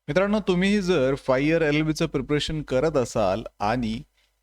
मित्रांनो, तुम्ही जर 5 इयर एल-एल-बीचं प्रिपरेशन करत असाल आणि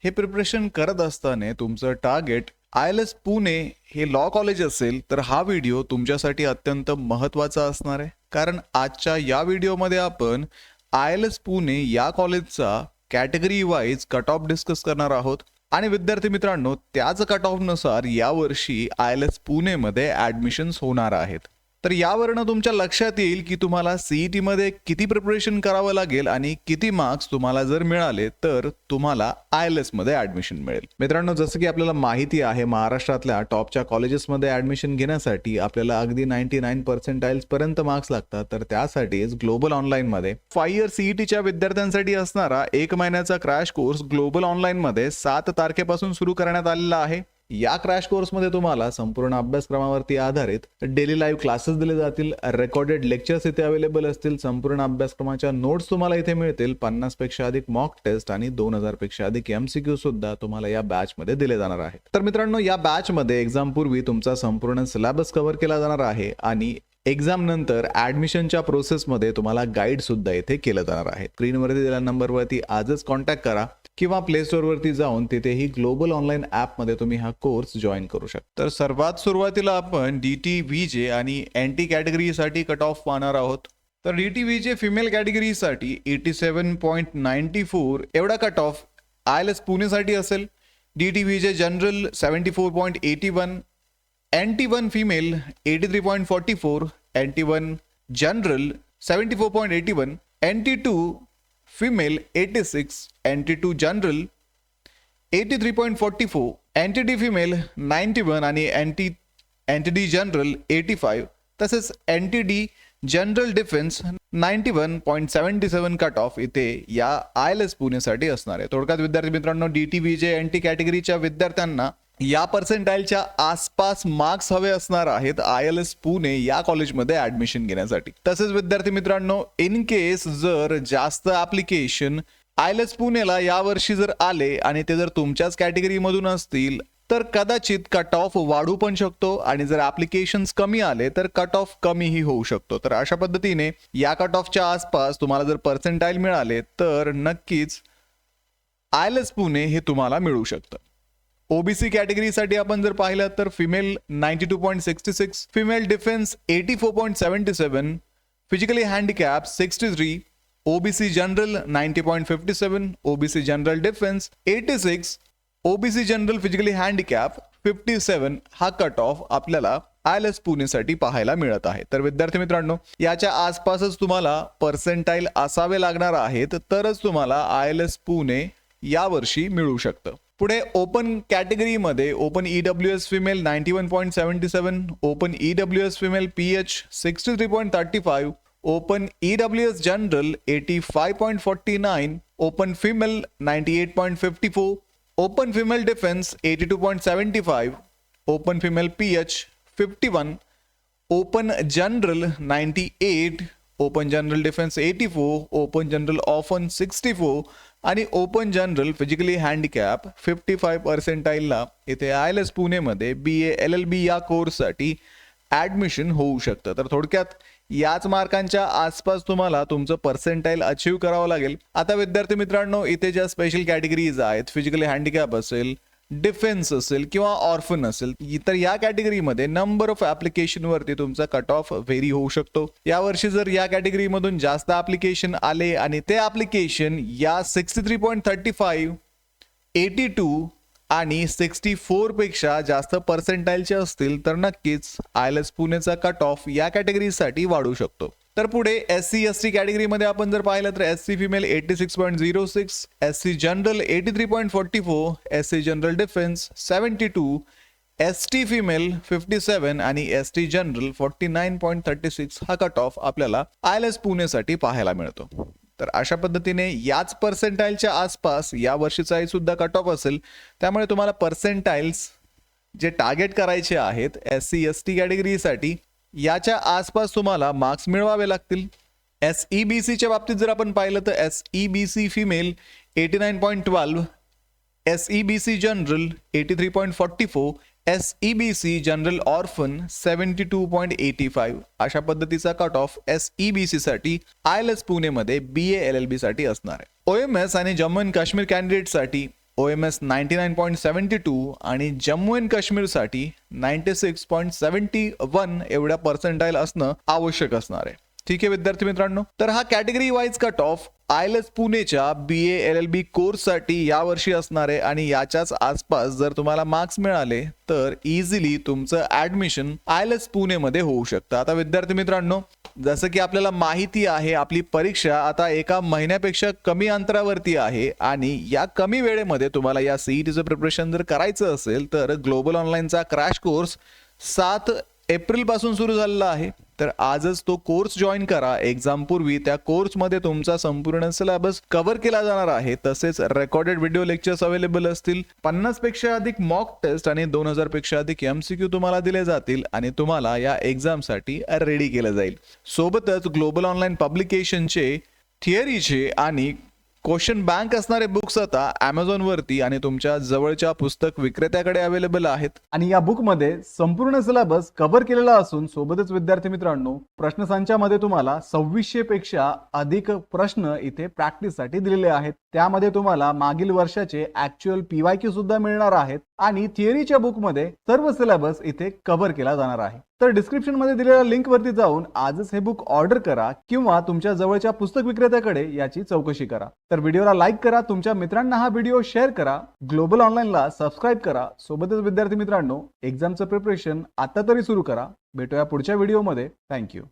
हे प्रिपरेशन करत असताना तुमचं टार्गेट आय-एल-एस पुणे हे लॉ कॉलेज असेल, तर हा व्हिडिओ तुमच्यासाठी अत्यंत महत्त्वाचा असणार आहे. कारण आजच्या या व्हिडिओमध्ये आपण आय-एल-एस पुणे या कॉलेजचा category wise cut off discuss करणार आहोत. आणि विद्यार्थी मित्रांनो, त्याच कट ऑफनुसार यावर्षी आय-एल-एस पुणेमध्ये ॲडमिशन्स होणार आहेत. तर यावरनं तुमच्या लक्षात येईल की तुम्हाला सीईटी मध्ये किती प्रिपरेशन करावं लागेल आणि किती मार्क्स तुम्हाला जर मिळाले तर तुम्हाला आय-एल-एस मध्ये ऍडमिशन मिळेल. मित्रांनो, जसं की आपल्याला माहिती आहे, महाराष्ट्रातल्या टॉपच्या कॉलेजेसमध्ये ऍडमिशन घेण्यासाठी आपल्याला अगदी 99% पर्यंत मार्क्स लागतात. तर त्यासाठीच ग्लोबल ऑनलाईन मध्ये 5 इयर सीईटीच्या विद्यार्थ्यांसाठी असणारा 1 महिन्याचा क्रॅश कोर्स ग्लोबल ऑनलाईन मध्ये 7 तारखेपासून सुरू करण्यात आलेला आहे. या क्रॅश कोर्समध्ये तुम्हाला संपूर्ण अभ्यासक्रमावरती आधारित डेली लाईव्ह क्लासेस दिले जातील, रेकॉर्डेड लेक्चर्स इथे अवेलेबल असतील, संपूर्ण अभ्यासक्रमाच्या नोट्स तुम्हाला इथे मिळतील, 50 पेक्षा अधिक मॉक टेस्ट आणि 2000 पेक्षा अधिक एमसीक्यू सुद्धा तुम्हाला या बॅच मध्ये दिले जाणार आहेत. तर मित्रांनो, या बॅच मध्ये एक्झाम पूर्वी तुमचा संपूर्ण सिलेबस कव्हर केला जाणार आहे आणि एक्झाम नंतर ऍडमिशनच्या प्रोसेसमध्ये तुम्हाला गाईड सुद्धा इथे केलं जाणार आहे. स्क्रीनवरती दिलेल्या नंबरवरती आजच कॉन्टॅक्ट करा किंवा प्ले स्टोअर वरती जाऊन तिथेही ग्लोबल ऑनलाईन ऍप मध्ये तुम्ही हा कोर्स जॉईन करू शकता. तर सर्वात सुरुवातीला आपण डीटी व्हीजे आणि एनटी कॅटेगरीसाठी कट ऑफ पाहणार आहोत. तर डीटी व्हीजे फिमेल कॅटेगरीसाठी 87.94 एवढा कट ऑफ आय-एल-एस पुणेसाठी असेल. DT VJ general 74.81, NT1 female 83.44, NT1 general 74.81, NT2 female 86, NT2 general 83.44, NTD female 91 आणि NTD general 85, तसेच NTD general defence 91.77 cut off इथे या आय-एल-एस पुणेसाठी असणार आहे. थोडक्यात विद्यार्थी मित्रांनो, DTVJ NT कॅटेगरीच्या विद्यार्थ्यांना या पर्सेंटाईलच्या आसपास मार्क्स हवे असणार आहेत आय-एल-एस पुणे या कॉलेजमध्ये ऍडमिशन घेण्यासाठी. तसेच विद्यार्थी मित्रांनो, इन केस जर जास्त ऍप्लिकेशन आय-एल-एस पुणेला यावर्षी जर आले आणि ते जर तुमच्याच कॅटेगरीमधून असतील तर कदाचित कट ऑफ वाढू पण शकतो आणि जर ऍप्लिकेशन्स कमी आले तर कट ऑफ कमीही होऊ शकतो. तर अशा पद्धतीने या कट ऑफच्या आसपास तुम्हाला जर पर्सेंटाईल मिळाले तर नक्कीच आय-एल-एस पुणे हे तुम्हाला मिळू शकतं. ओबीसी कॅटेगरीसाठी आपण जर पाहिलं तर female 92.66, female defence 84.77, physically handicap 63, OBC general 90.57, OBC general defence 86, OBC general physically handicap 57 हा कट ऑफ आपल्याला आय-एल-एस पुणेसाठी पाहायला मिळत आहे. तर विद्यार्थी मित्रांनो, याच्या आसपासच तुम्हाला पर्सेंटाईल असावे लागणार आहेत तरच तुम्हाला आय-एल-एस पुणे यावर्षी मिळू शकतं. पुढे ओपन कॅटेगरीमध्ये open EWS female 91.77, open EWS female pH 63.35, open EWS general 85.49, open female 98.54, open female defence 82.75, open female pH 51, open general 98, open general defence 84, open general often 64 आणि ओपन जनरल फिजिकली हँडिकॅप 55 पर्सेंटाईलला इथे I-L-S पुणेमध्ये BA LLB या कोर्ससाठी admission होऊ शकतं. तर थोडक्यात याच मार्कांच्या आसपास तुम्हाला तुमचं पर्सेंटाईल अचीव करावं लागेल. आता विद्यार्थी मित्रांनो, इथे ज्या स्पेशल कॅटेगरीज आहेत, फिजिकली हँडिकॅप असेल, डिफेन्स असेल किंवा ऑर्फन असेल, तर या कॅटेगरीमध्ये नंबर ऑफ ऍप्लिकेशन वरती तुमचा कट ऑफ व्हेरी होऊ शकतो. यावर्षी जर या कॅटेगरीमधून जास्त ऍप्लिकेशन आले आणि ते ऍप्लिकेशन या 63.35, 82 आणि 64 पेक्षा जास्त पर्सेंटाईलचे असतील तर नक्कीच आय-एल-एस पुणेचा कट ऑफ या कॅटेगरीसाठी वाढू शकतो. तर पुढे SC ST कॅटेगरीमध्ये आपण जर पाहिलं तर SC female 86.06, SC general 83.44, SC general defence 72, ST female 57 आणि ST जनरल 49.36 हा कट ऑफ आपल्याला आय-एल-एस पुणेसाठी पाहायला मिळतो. तर अशा पद्धतीने याच पर्सेंटाईलच्या आसपास या वर्षीचाही सुद्धा कट ऑफ असेल. त्यामुळे तुम्हाला पर्सेंटाईल्स जे टार्गेट करायचे आहेत SC ST कॅटेगरीसाठी याच्या आसपास तुम्हाला मार्क्स मिळवावे लागतील. SEBCच्या बाबतीत जर आपण पाहिलं तर SEBC female 89.12, SEBC general 83.44, SEBC general orphan 72.85 अशा पद्धतीचा कट ऑफ SEBC साठी ILS पुणे मध्ये BA LLB साठी असणार आहे. OMS आणि जम्मू अँड काश्मीर कॅन्डिडेट साठी OMS 99.72 आणि जम्मू अँड काश्मीर साठी 96.71 एवढ्या पर्सेंटाईल असणं आवश्यक असणार आहे. ठीक आहे विद्यार्थी मित्रांनो, तर हा category wise cut off ILS पुणेच्या BA LLB course साठी यावर्षी असणार आहे आणि याच्याच आसपास जर तुम्हाला मार्क्स मिळाले तर इझिली तुमचं ऍडमिशन ILS पुणे मध्ये होऊ शकतं. आता विद्यार्थी मित्रांनो, जसं की आपल्याला माहिती आहे आपली परीक्षा आता एका महिन्यापेक्षा कमी अंतरावरती आहे आणि या कमी वेळेमध्ये तुम्हाला या CETचं प्रिपरेशन जर करायचं असेल तर ग्लोबल ऑनलाईनचा क्रॅश कोर्स 7 एप्रिल पासून सुरू झालेला आहे. तर आजच तो कोर्स जॉईन करा. एक्झाम पूर्वी त्या कोर्समध्ये तुमचा संपूर्ण सिलेबस कव्हर केला जाणार आहे. तसेच रेकॉर्डेड व्हिडिओ लेक्चर्स अवेलेबल असतील. 50 पेक्षा अधिक मॉक टेस्ट आणि 2000 पेक्षा अधिक MCQ तुम्हाला दिले जातील आणि तुम्हाला या एक्झाम साठी रेडी केलं जाईल. सोबतच ग्लोबल ऑनलाईन पब्लिकेशनचे थिअरीचे आणि क्वेश्चन बँक असणारे बुक्स आता Amazon वरती आणि तुमच्या जवळच्या पुस्तक विक्रेत्याकडे अवेलेबल आहेत. आणि या बुक मध्ये संपूर्ण सिलेबस कव्हर केलेला असून सोबतच विद्यार्थी मित्रांनो प्रश्नसंचामध्ये तुम्हाला 2600 पेक्षा अधिक प्रश्न इथे प्रॅक्टिस साठी दिलेले आहेत. त्यामध्ये तुम्हाला मागील वर्षाचे ऍक्च्युअल PYQ सुद्धा मिळणार आहेत आणि थिअरीच्या बुक मध्ये सर्व सिलेबस इथे कव्हर केला जाणार आहे. तर डिस्क्रिप्शन मध्ये दिलेल्या लिंक वरती जाऊन आजच हे बुक ऑर्डर करा किंवा तुमच्या जवळच्या पुस्तक विक्रेत्याकडे याची चौकशी करा. तर व्हिडिओला लाईक करा, तुमच्या मित्रांना हा व्हिडिओ शेअर करा, ग्लोबल ऑनलाईनला सबस्क्राईब करा. सोबतच विद्यार्थी मित्रांनो एक्झामचं प्रिपरेशन आता तरी सुरू करा. भेटूया पुढच्या व्हिडिओमध्ये. थँक्यू.